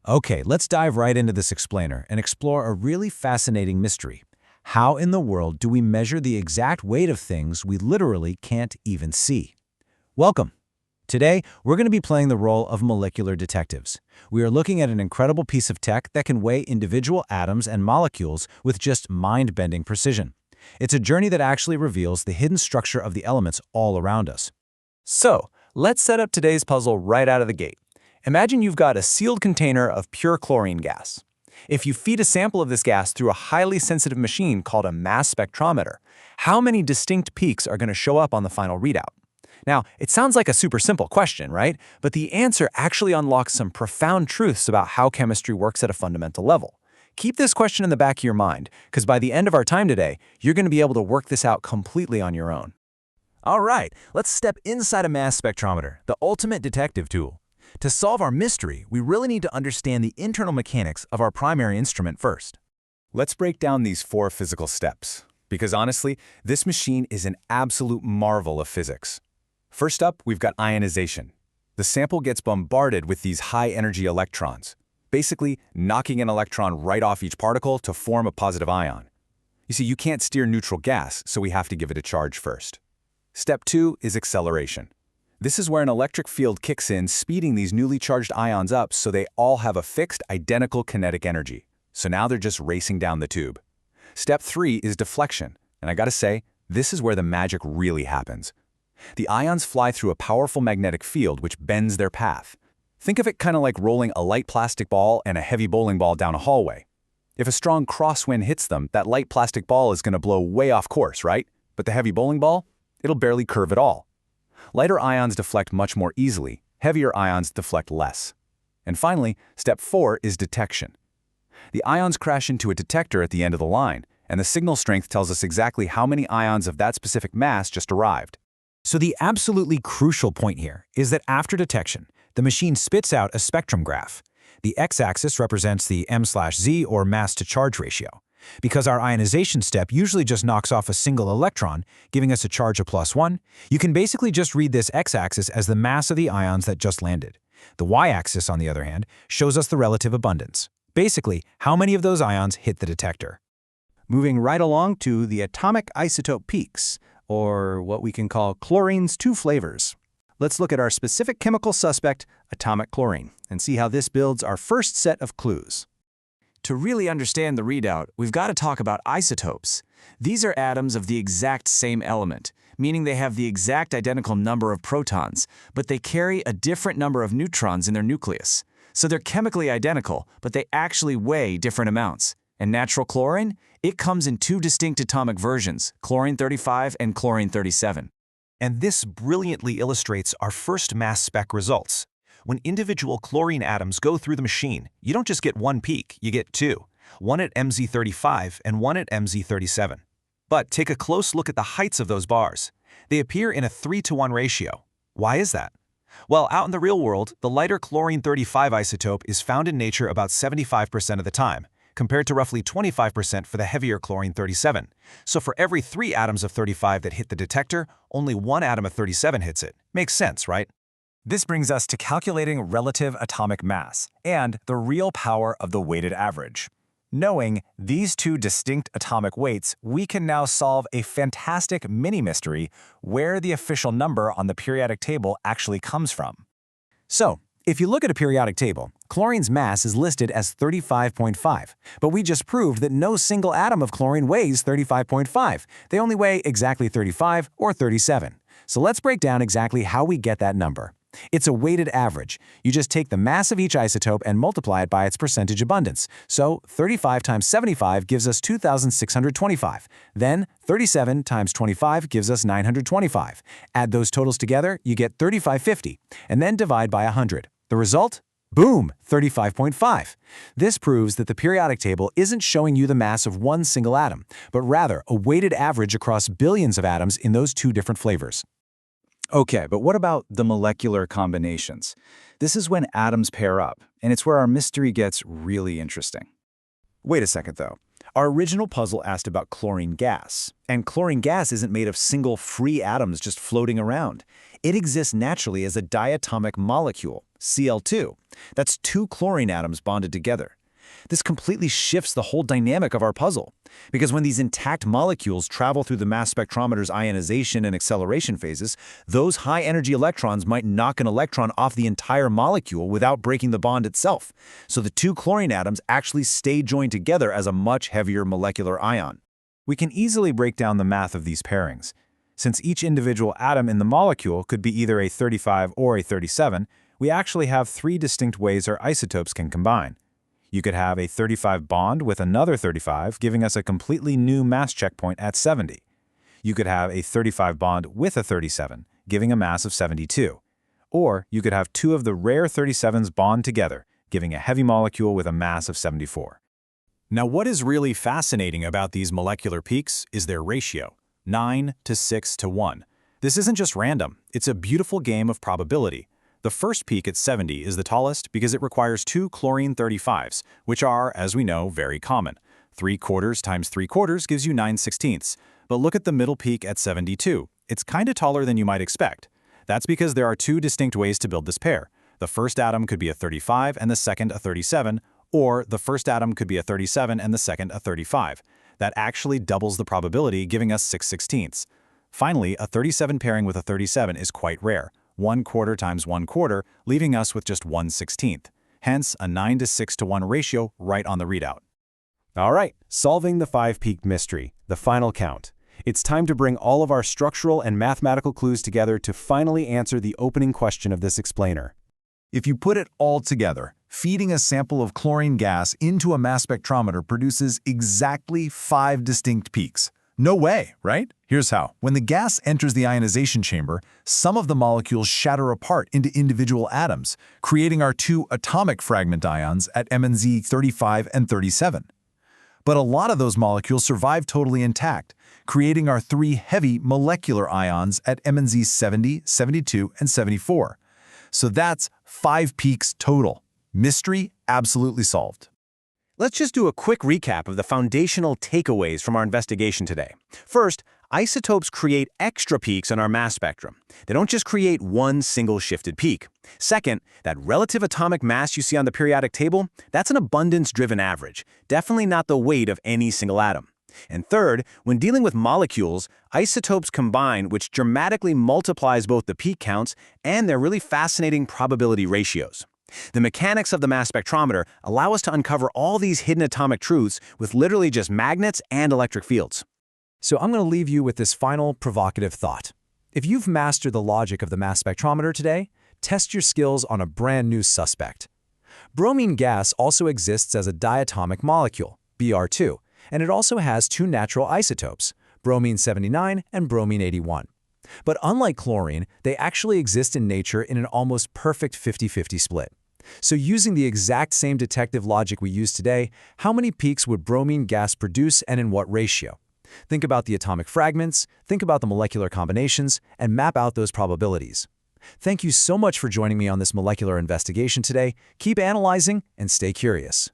Okay, let's dive right into this explainer and explore a really fascinating mystery. How in the world do we measure the exact weight of things we literally can't even see? Welcome. Today, we're going to be playing the role of molecular detectives. We are looking at an incredible piece of tech that can weigh individual atoms and molecules with just mind-bending precision. It's a journey that actually reveals the hidden structure of the elements all around us. So, let's set up today's puzzle right out of the gate. Imagine you've got a sealed container of pure chlorine gas. If you feed a sample of this gas through a highly sensitive machine called a mass spectrometer, how many distinct peaks are going to show up on the final readout? Now, it sounds like a super simple question, right? But the answer actually unlocks some profound truths about how chemistry works at a fundamental level. Keep this question in the back of your mind, because by the end of our time today, you're going to be able to work this out completely on your own. All right, let's step inside a mass spectrometer, the ultimate detective tool. To solve our mystery, we really need to understand the internal mechanics of our primary instrument first. Let's break down these 4 physical steps, because honestly, this machine is an absolute marvel of physics. First up, we've got ionization. The sample gets bombarded with these high-energy electrons, basically knocking an electron right off each particle to form a positive ion. You see, you can't steer neutral gas, so we have to give it a charge first. Step 2 is acceleration. This is where an electric field kicks in, speeding these newly charged ions up so they all have a fixed, identical kinetic energy. So now they're just racing down the tube. Step 3 is deflection, and I gotta say, this is where the magic really happens. The ions fly through a powerful magnetic field which bends their path. Think of it kind of like rolling a light plastic ball and a heavy bowling ball down a hallway. If a strong crosswind hits them, that light plastic ball is gonna blow way off course, right? But the heavy bowling ball? It'll barely curve at all. Lighter ions deflect much more easily, heavier ions deflect less. And finally, step 4 is detection. The ions crash into a detector at the end of the line, and the signal strength tells us exactly how many ions of that specific mass just arrived. So the absolutely crucial point here is that after detection, the machine spits out a spectrum graph. The x-axis represents the m/z or mass-to-charge ratio. Because our ionization step usually just knocks off a single electron, giving us a charge of +1, you can basically just read this x-axis as the mass of the ions that just landed. The y-axis, on the other hand, shows us the relative abundance. Basically, how many of those ions hit the detector. Moving right along to the atomic isotope peaks, or what we can call chlorine's 2 flavors. Let's look at our specific chemical suspect, atomic chlorine, and see how this builds our first set of clues. To really understand the readout, we've got to talk about isotopes. These are atoms of the exact same element, meaning they have the exact identical number of protons, but they carry a different number of neutrons in their nucleus. So they're chemically identical, but they actually weigh different amounts. And natural chlorine? It comes in 2 distinct atomic versions, chlorine-35 and chlorine-37. And this brilliantly illustrates our first mass spec results. When individual chlorine atoms go through the machine, you don't just get 1 peak, you get 2, one at MZ35 and one at MZ37. But take a close look at the heights of those bars. They appear in a 3-to-1 ratio. Why is that? Well, out in the real world, the lighter chlorine-35 isotope is found in nature about 75% of the time, compared to roughly 25% for the heavier chlorine-37. So for every 3 atoms of 35 that hit the detector, only 1 atom of 37 hits it. Makes sense, right? This brings us to calculating relative atomic mass and the real power of the weighted average. Knowing these 2 distinct atomic weights, we can now solve a fantastic mini-mystery where the official number on the periodic table actually comes from. So, if you look at a periodic table, chlorine's mass is listed as 35.5, but we just proved that no single atom of chlorine weighs 35.5. They only weigh exactly 35 or 37. So let's break down exactly how we get that number. It's a weighted average. You just take the mass of each isotope and multiply it by its percentage abundance. So 35 times 75 gives us 2,625. Then 37 times 25 gives us 925. Add those totals together, you get 3550, and then divide by 100. The result? Boom, 35.5. This proves that the periodic table isn't showing you the mass of 1 single atom, but rather a weighted average across billions of atoms in those 2 different flavors. Okay, but what about the molecular combinations? This is when atoms pair up, and it's where our mystery gets really interesting. Wait a second, though. Our original puzzle asked about chlorine gas, and chlorine gas isn't made of single free atoms just floating around. It exists naturally as a diatomic molecule, Cl2. That's two chlorine atoms bonded together. This completely shifts the whole dynamic of our puzzle, because when these intact molecules travel through the mass spectrometer's ionization and acceleration phases, those high-energy electrons might knock an electron off the entire molecule without breaking the bond itself. So the two chlorine atoms actually stay joined together as a much heavier molecular ion. We can easily break down the math of these pairings. Since each individual atom in the molecule could be either a 35 or a 37, we actually have three distinct ways our isotopes can combine. You could have a 35 bond with another 35, giving us a completely new mass checkpoint at 70. You could have a 35 bond with a 37, giving a mass of 72. Or you could have two of the rare 37s bond together, giving a heavy molecule with a mass of 74. Now, what is really fascinating about these molecular peaks is their ratio, 9 to 6 to 1. This isn't just random, it's a beautiful game of probability. The first peak at 70 is the tallest because it requires two chlorine 35s, which are, as we know, very common. 3/4 times 3/4 gives you 9/16. But look at the middle peak at 72. It's kinda taller than you might expect. That's because there are two distinct ways to build this pair. The first atom could be a 35 and the second a 37, or the first atom could be a 37 and the second a 35. That actually doubles the probability, giving us 6/16. Finally, a 37 pairing with a 37 is quite rare. 1/4 times 1/4, leaving us with just 1/16. Hence, a 9 to 6 to 1 ratio right on the readout. All right, solving the five-peak mystery, the final count. It's time to bring all of our structural and mathematical clues together to finally answer the opening question of this explainer. If you put it all together, feeding a sample of chlorine gas into a mass spectrometer produces exactly 5 distinct peaks. No way, right? Here's how. When the gas enters the ionization chamber, some of the molecules shatter apart into individual atoms, creating our two atomic fragment ions at MnZ 35 and 37. But a lot of those molecules survive totally intact, creating our three heavy molecular ions at MnZ 70, 72, and 74. So that's 5 peaks total. Mystery absolutely solved. Let's just do a quick recap of the foundational takeaways from our investigation today. First, isotopes create extra peaks on our mass spectrum. They don't just create one single shifted peak. Second, that relative atomic mass you see on the periodic table, that's an abundance-driven average, definitely not the weight of any single atom. And third, when dealing with molecules, isotopes combine, which dramatically multiplies both the peak counts and their really fascinating probability ratios. The mechanics of the mass spectrometer allow us to uncover all these hidden atomic truths with literally just magnets and electric fields. So I'm going to leave you with this final provocative thought. If you've mastered the logic of the mass spectrometer today, test your skills on a brand new suspect. Bromine gas also exists as a diatomic molecule, Br2, and it also has two natural isotopes, bromine 79 and bromine 81. But unlike chlorine, they actually exist in nature in an almost perfect 50-50 split. So using the exact same detective logic we use today, how many peaks would bromine gas produce and in what ratio? Think about the atomic fragments, think about the molecular combinations, and map out those probabilities. Thank you so much for joining me on this molecular investigation today. Keep analyzing and stay curious.